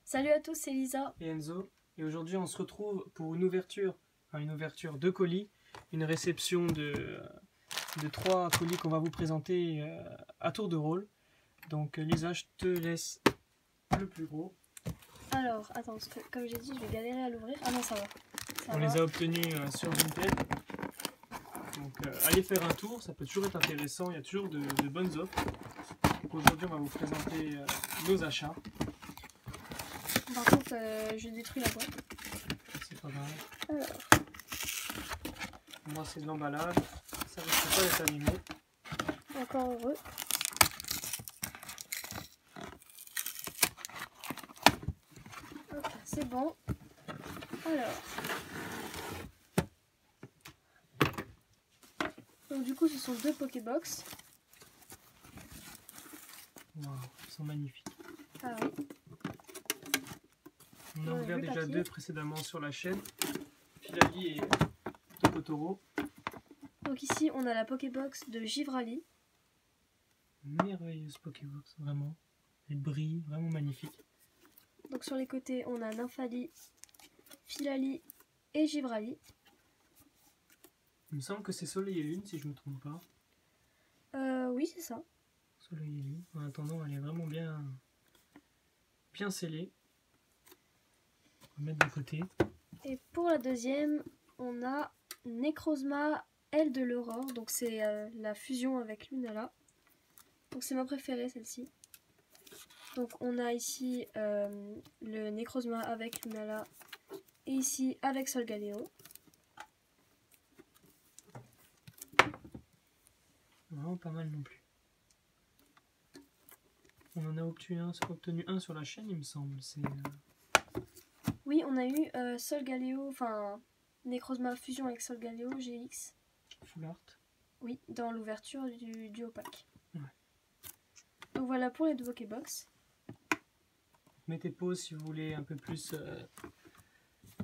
Salut à tous, c'est Lisa. Et Enzo, et aujourd'hui on se retrouve pour une ouverture de colis, une réception de 3 colis qu'on va vous présenter à tour de rôle. Donc Lisa, je te laisse le plus gros. Alors, attends, parce que comme j'ai dit, je vais galérer à l'ouvrir. Ah non, ça va. On les a obtenus sur Vinted. Donc allez faire un tour, ça peut toujours être intéressant, il y a toujours de bonnes offres. Donc aujourd'hui on va vous présenter nos achats. Par contre, je détruis la boîte. C'est pas grave. Alors, Moi c'est de l'emballage, ça risque pas d'être abîmé. encore heureux. Ok, c'est bon. Alors. Donc du coup, ce sont 2 Pokébox. Wow, ils sont magnifiques. Ah oui. On a Ouais, ouvert le déjà papier. 2 précédemment sur la chaîne, Filali et Tokotoro. Donc ici, on a la Pokébox de Givrali. Merveilleuse Pokébox, vraiment. Elle brille, vraiment magnifique. Donc sur les côtés, on a Nymphali, Filali et Givrali. Il me semble que c'est Soleil et Lune, si je ne me trompe pas. Oui, c'est ça. Soleil et Lune. En attendant, elle est vraiment bien scellée. On va mettre de côté. Et pour la deuxième, on a Necrozma Aile de l'Aurore. Donc c'est la fusion avec Lunala. Donc c'est ma préférée celle-ci. Donc on a ici le Necrozma avec Lunala. Et ici avec Solgaleo. Vraiment pas mal non plus. On en a obtenu un sur la chaîne, il me semble. C'est Oui, on a eu Solgaleo, enfin Necrozma fusion avec Solgaleo GX. Full Art. Oui, dans l'ouverture du duo pack. Ouais. Donc voilà pour les 2 Pokébox. Mettez pause si vous voulez un peu plus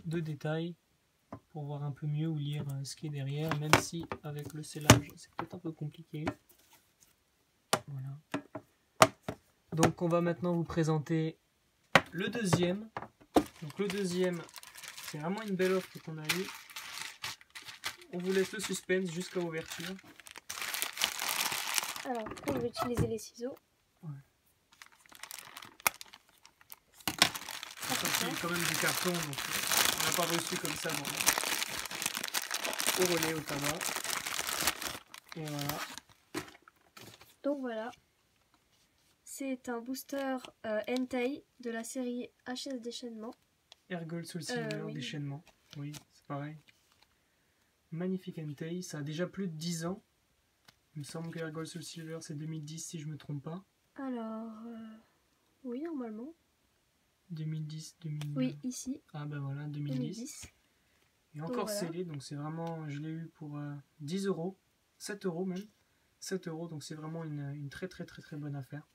de détails pour voir un peu mieux ou lire ce qui est derrière, même si avec le scellage c'est peut-être un peu compliqué. Voilà. Donc on va maintenant vous présenter le deuxième. Donc le deuxième, c'est vraiment une belle offre qu'on a eue. On vous laisse le suspense jusqu'à l'ouverture. Alors, on va utiliser les ciseaux. Ouais. C'est quand même du carton, donc on n'a pas reçu comme ça au relais, au tabac. Et voilà. Donc voilà. C'est un booster Entei de la série HS Déchaînement. Airgold Soul Silver, oui. déchaînement. Oui, c'est pareil. Magnifique Entei, ça a déjà plus de 10 ans. Il me semble que Airgold Soul Silver c'est 2010 si je me trompe pas. Alors, oui, normalement. 2010, 2000. Oui, ici. Ah ben voilà, 2010. Et encore voilà. scellé, donc c'est vraiment, je l'ai eu pour 10 euros, 7 euros même. 7 euros, donc c'est vraiment une très bonne affaire.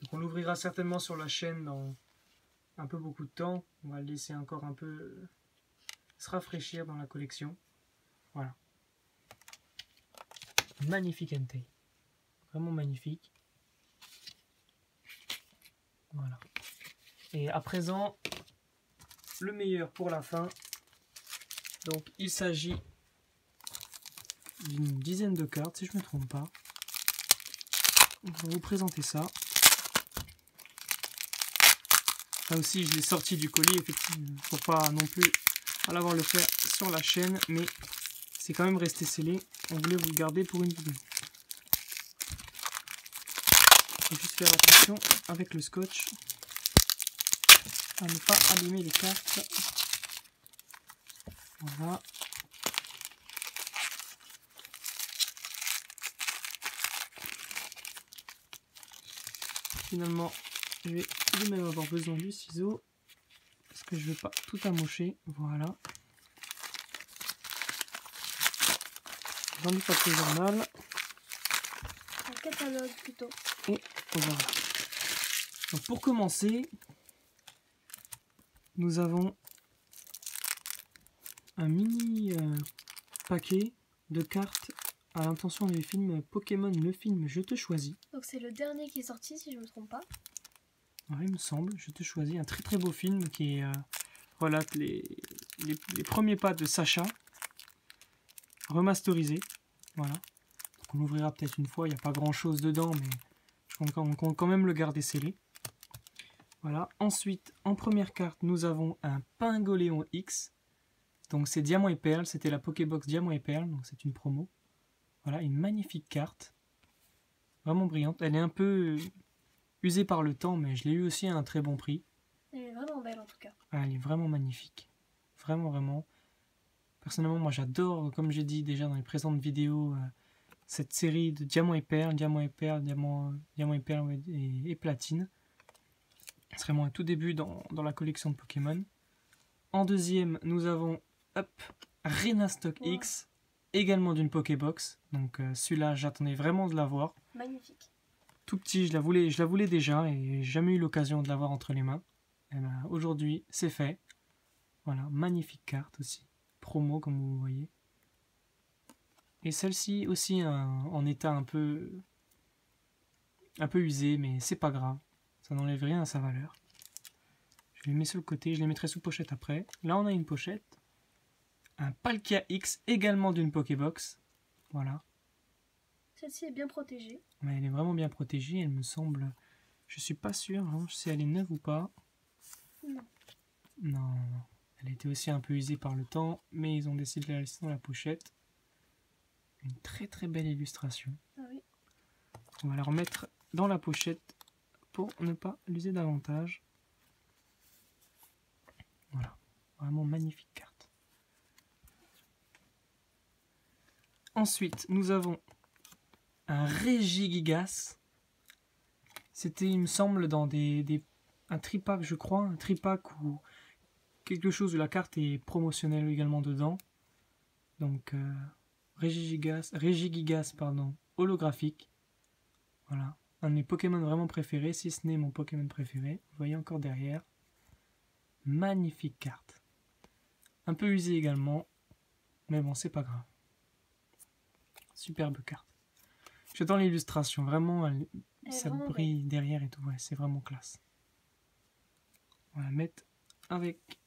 Donc on l'ouvrira certainement sur la chaîne dans un peu beaucoup de temps. On va le laisser encore un peu se rafraîchir dans la collection. Voilà. Magnifique Entei. Vraiment magnifique. Voilà. Et à présent, le meilleur pour la fin. Donc il s'agit d'une dizaine de cartes, si je ne me trompe pas. Je vais vous présenter ça. Là aussi, je l'ai sorti du colis, effectivement. Il ne faut pas non plus l'avoir le faire sur la chaîne, mais c'est quand même resté scellé. On voulait vous le garder pour une vidéo. Il faut juste faire attention avec le scotch à ne pas abîmer les cartes. Voilà. Finalement, je vais tout de même avoir besoin du ciseau parce que je ne veux pas tout amocher. Voilà. Dans du papier journal. Un catalogue plutôt. Et voilà. Donc pour commencer, nous avons un mini paquet de cartes à l'intention du film Pokémon, le film Je te choisis. Donc c'est le dernier qui est sorti si je me trompe pas. Ouais, il me semble, je te choisis un très très beau film qui relate les premiers pas de Sacha, remasterisé. Voilà. Donc on l'ouvrira peut-être une fois, il n'y a pas grand chose dedans, mais on compte quand même le garder scellé. Voilà. Ensuite, en première carte, nous avons un Pingoléon X. Donc c'est Diamant et Perle, c'était la Pokébox Diamant et Perle, donc c'est une promo. Voilà, une magnifique carte. Vraiment brillante. Elle est un peu usée par le temps, mais je l'ai eu aussi à un très bon prix. Elle est vraiment belle en tout cas. Ah, elle est vraiment magnifique. Vraiment, vraiment. Personnellement, moi j'adore, comme j'ai dit déjà dans les présentes vidéos, cette série de Diamant et Perle, Diamant et Perle, Diamant et Perle et Platine. C'est vraiment un tout début dans la collection de Pokémon. En deuxième, nous avons Renastock X, également d'une Pokébox. Donc celui-là, j'attendais vraiment de l'avoir. Magnifique. Tout petit, je la voulais déjà et j'ai jamais eu l'occasion de l'avoir entre les mains. Et ben, aujourd'hui, c'est fait. Voilà, magnifique carte aussi. Promo, comme vous voyez. Et celle-ci aussi en état un peu usé, mais c'est pas grave. Ça n'enlève rien à sa valeur. Je les mets sur le côté, je les mettrai sous pochette après. Là, on a une pochette. Un Palkia X, également d'une Pokébox. Voilà. Celle-ci est bien protégée. Mais elle est vraiment bien protégée, elle me semble. Je suis pas sûr hein, si elle est neuve ou pas. Non. Non. Elle était aussi un peu usée par le temps, mais ils ont décidé de la laisser dans la pochette. Une très très belle illustration. Ah oui. On va la remettre dans la pochette pour ne pas l'user davantage. Voilà. Vraiment magnifique carte. Ensuite, nous avons un Regigigas. C'était, il me semble, dans un tripack, je crois. Un tripack ou quelque chose où la carte est promotionnelle également dedans. Donc, Regigigas, pardon, holographique. Voilà. Un de mes Pokémon vraiment préférés, si ce n'est mon Pokémon préféré. Vous voyez encore derrière. Magnifique carte. Un peu usée également. Mais bon, c'est pas grave. Superbe carte. J'adore l'illustration. Vraiment, ça brille derrière et tout. Ouais, c'est vraiment classe. On va la mettre avec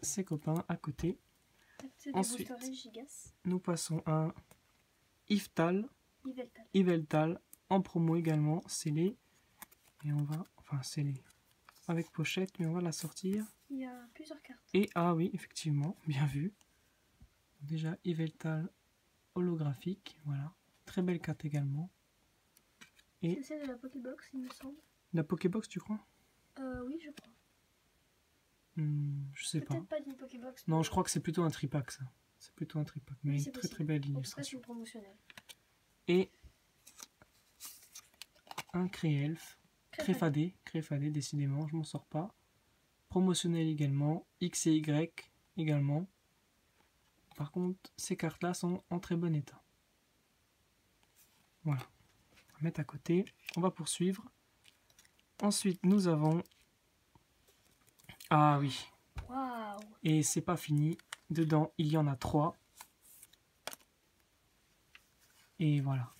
ses copains à côté. Ensuite, nous passons à Yveltal. En promo également, scellé. Et on va, enfin scellé avec pochette, mais on va la sortir. Il y a plusieurs cartes. Et ah oui, effectivement, bien vu. Déjà Yveltal holographique, voilà. Très belle carte également. Et c'est celle de la Pokébox, il me semble. La Pokébox, tu crois? Oui, je crois. Je sais pas. Peut-être pas d'une Pokébox. Non, je crois que c'est plutôt un tripack, ça. C'est plutôt un tripack, mais une très très belle illustration. Promotionnelle. Et un Créelf. Créfadé, décidément, je m'en sors pas. Promotionnel également. X et Y également. Par contre, ces cartes-là sont en très bon état. Voilà. On va mettre à côté. On va poursuivre. Ensuite, nous avons... Ah oui. Waouh. Et c'est pas fini. Dedans, il y en a 3. Et voilà.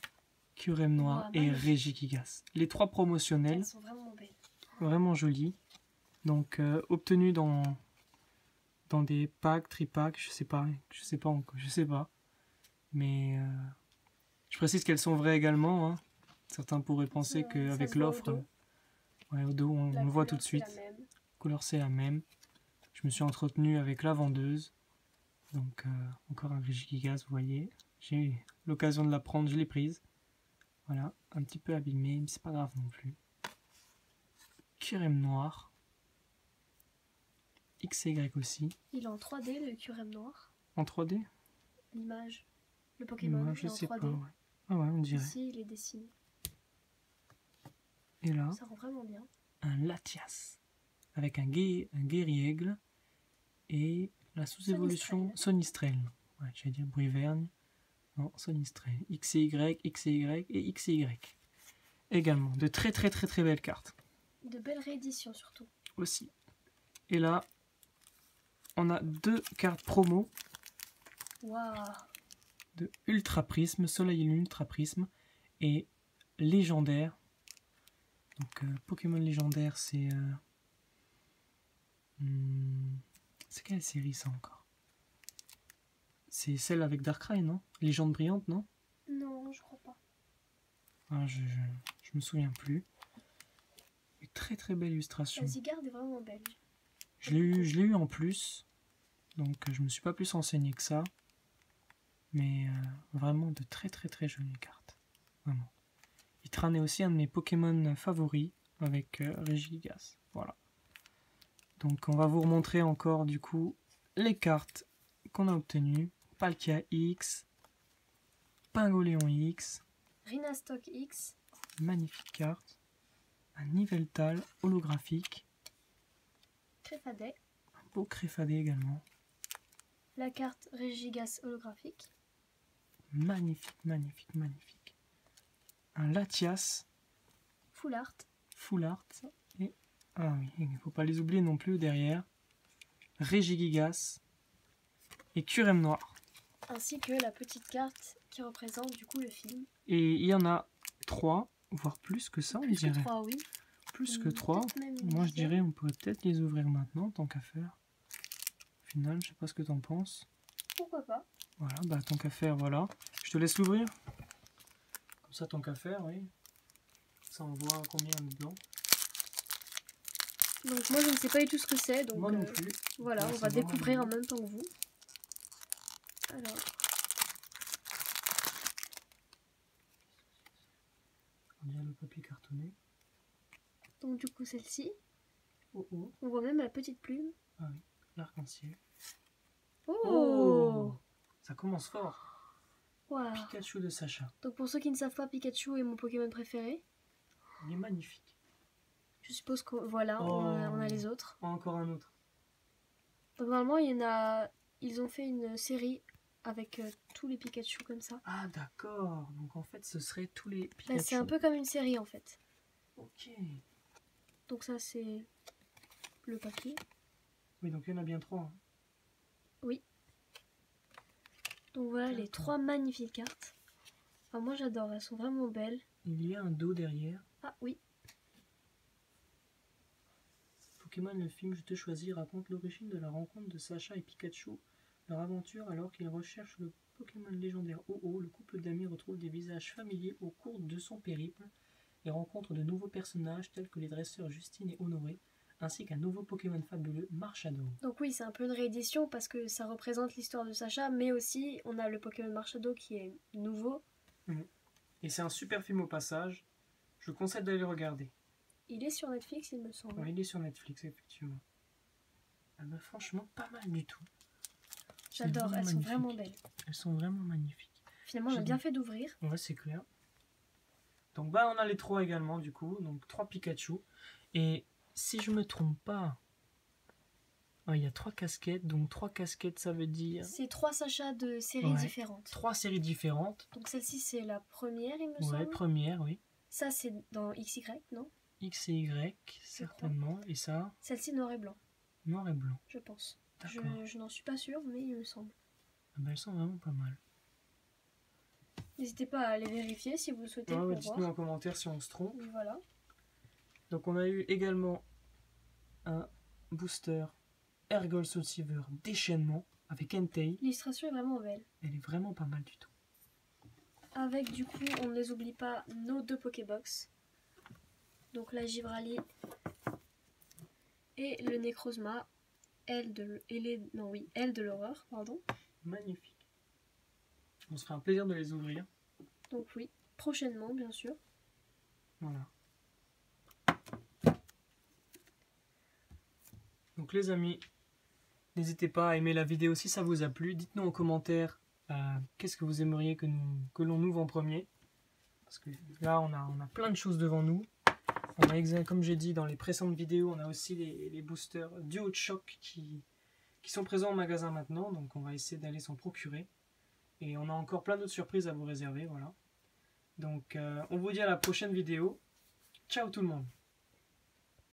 Curem Noir et Regigigas. Les 3 promotionnels. Elles sont vraiment belles. Vraiment jolies. Donc, obtenues dans des packs, tripacks, je sais pas encore, je sais pas. Mais je précise qu'elles sont vraies également. Hein. Certains pourraient penser qu'avec l'offre, au dos, on le voit tout de suite. La couleur, c'est la même. Je me suis entretenu avec la vendeuse. Donc, encore un Regigigas, vous voyez. J'ai eu l'occasion de la prendre, je l'ai prise. Voilà, un petit peu abîmée, mais c'est pas grave non plus. Curem Noir. XY aussi. Il est en 3D, le Curem Noir. En 3D? L'image. Le Pokémon, je sais en 3D. Pas, ouais. Ah ouais, on dirait. Ici, il est dessiné. Et là, ça rend vraiment bien. Un Latias. Avec un Guériaigle. Et la sous-évolution Sonistrel. Ouais, j'allais dire Brivergne. Non, Sonistrel. XY et XY. Également. De très très très très belles cartes. De belles rééditions surtout. Aussi. Et là, on a 2 cartes promo. Waouh. De Ultra Prisme, Soleil et Lune Ultra Prisme. Et légendaire. Donc Pokémon légendaire, c'est... c'est quelle série ça encore? C'est celle avec Darkrai, non? Légende brillante, non? Non, je crois pas. Ah, je me souviens plus. Une très très belle illustration. La Zygarde est vraiment belle. Je l'ai eu en plus. Donc je me suis pas plus renseigné que ça. Mais vraiment de très très très jolies cartes. Vraiment. Itran est aussi un de mes Pokémon favoris avec Regigigas. Voilà. Donc on va vous remontrer encore du coup les cartes qu'on a obtenues. Palkia X, Pingoléon X, Rhinastock X, magnifique carte, un Niveltal holographique, Créfadet, un beau Créfadé également, la carte Regigas holographique, magnifique, magnifique, magnifique, un Latias, Full Art, Full Art, et, ah oui, il ne faut pas les oublier non plus derrière, Regigigas et Curem Noir. ainsi que la petite carte qui représente du coup le film. Et il y en a 3, voire plus que ça, on Plus que dirait. 3, oui. Plus que 3. Peut-être même une Moi, je dizaine. dirais on pourrait peut-être les ouvrir maintenant, tant qu'à faire. Au final, je sais pas ce que t'en penses. Pourquoi pas? Voilà, bah tant qu'à faire, voilà. Je te laisse l'ouvrir. Comme ça, tant qu'à faire, oui. Ça, on voit combien il y a dedans. Donc moi je ne sais pas du tout ce que c'est, donc Moi non plus. voilà, Ouais, on c'est va vraiment découvrir en nouveau. même temps que vous. Alors, On dirait le papier cartonné. donc du coup celle-ci, Oh oh. on voit même la petite plume. Ah oui, l'arc-en-ciel. Oh, Ça commence fort. Waouh. Pikachu de Sacha. Donc pour ceux qui ne savent pas, Pikachu est mon Pokémon préféré. Il est magnifique. Je suppose que voilà, Oh. on a les autres. Encore un autre. Donc normalement il y en a, ils ont fait une série avec tous les Pikachu comme ça. Ah d'accord. Donc en fait, ce serait tous les Bah, Pikachu. c'est un peu comme une série en fait. Ok. Donc ça c'est le papier. Oui, donc il y en a bien 3. Donc voilà les D'accord. 3 magnifiques cartes. Enfin, moi j'adore, elles sont vraiment belles. Il y a un dos derrière. Ah oui, Pokémon, le film Je te choisis raconte l'origine de la rencontre de Sacha et Pikachu. Leur aventure alors qu'ils recherchent le Pokémon légendaire Oh-Oh, le couple d'amis retrouve des visages familiers au cours de son périple et rencontre de nouveaux personnages tels que les dresseurs Justine et Honoré, ainsi qu'un nouveau Pokémon fabuleux, Marshadon. donc oui c'est un peu une réédition parce que ça représente l'histoire de Sacha, mais aussi on a le Pokémon Marshado qui est nouveau. Et c'est un super film au passage. Je vous conseille d'aller le regarder. Il est sur Netflix il me semble. Ouais, il est sur Netflix, effectivement. Ah bah, franchement, pas mal du tout. C'est J'adore, elles sont magnifique. vraiment belles. Elles sont vraiment magnifiques. Finalement on a bien fait d'ouvrir. Ouais, c'est clair. Donc bah on a les 3 également du coup, donc 3 Pikachu. Et si je me trompe pas, il y a 3 casquettes, donc 3 casquettes ça veut dire C'est 3 Sacha de séries Ouais. différentes. 3 séries différentes. Donc celle-ci c'est la première il me Ouais, semble. première, oui. Ça c'est dans XY, non? X et Y, certainement. Et ça, Celle-ci noir et blanc, noir et blanc. je pense. D'accord. Je n'en suis pas sûre, mais il me semble. Ah bah, elles sont vraiment pas mal. N'hésitez pas à les vérifier si vous le souhaitez Ouais, pour dites-nous voir. en commentaire si on se trompe. Oui, voilà. Donc on a eu également un booster Ergol Soulsiver déchaînement avec Entei. L'illustration est vraiment belle. Elle est vraiment pas mal du tout. Avec du coup, on ne les oublie pas, nos 2 Pokébox. Donc la Givrali et le Necrozma, aile de l'horreur, pardon. Magnifique. On se fera un plaisir de les ouvrir. Donc oui, prochainement bien sûr. Voilà. Donc les amis, n'hésitez pas à aimer la vidéo si ça vous a plu. Dites-nous en commentaire qu'est-ce que vous aimeriez que l'on ouvre en premier. Parce que là, on a plein de choses devant nous. On a, comme j'ai dit dans les précédentes vidéos, on a aussi les boosters Duo de Choc qui sont présents au magasin maintenant. Donc on va essayer d'aller s'en procurer. Et on a encore plein d'autres surprises à vous réserver. Voilà. Donc on vous dit à la prochaine vidéo. Ciao tout le monde.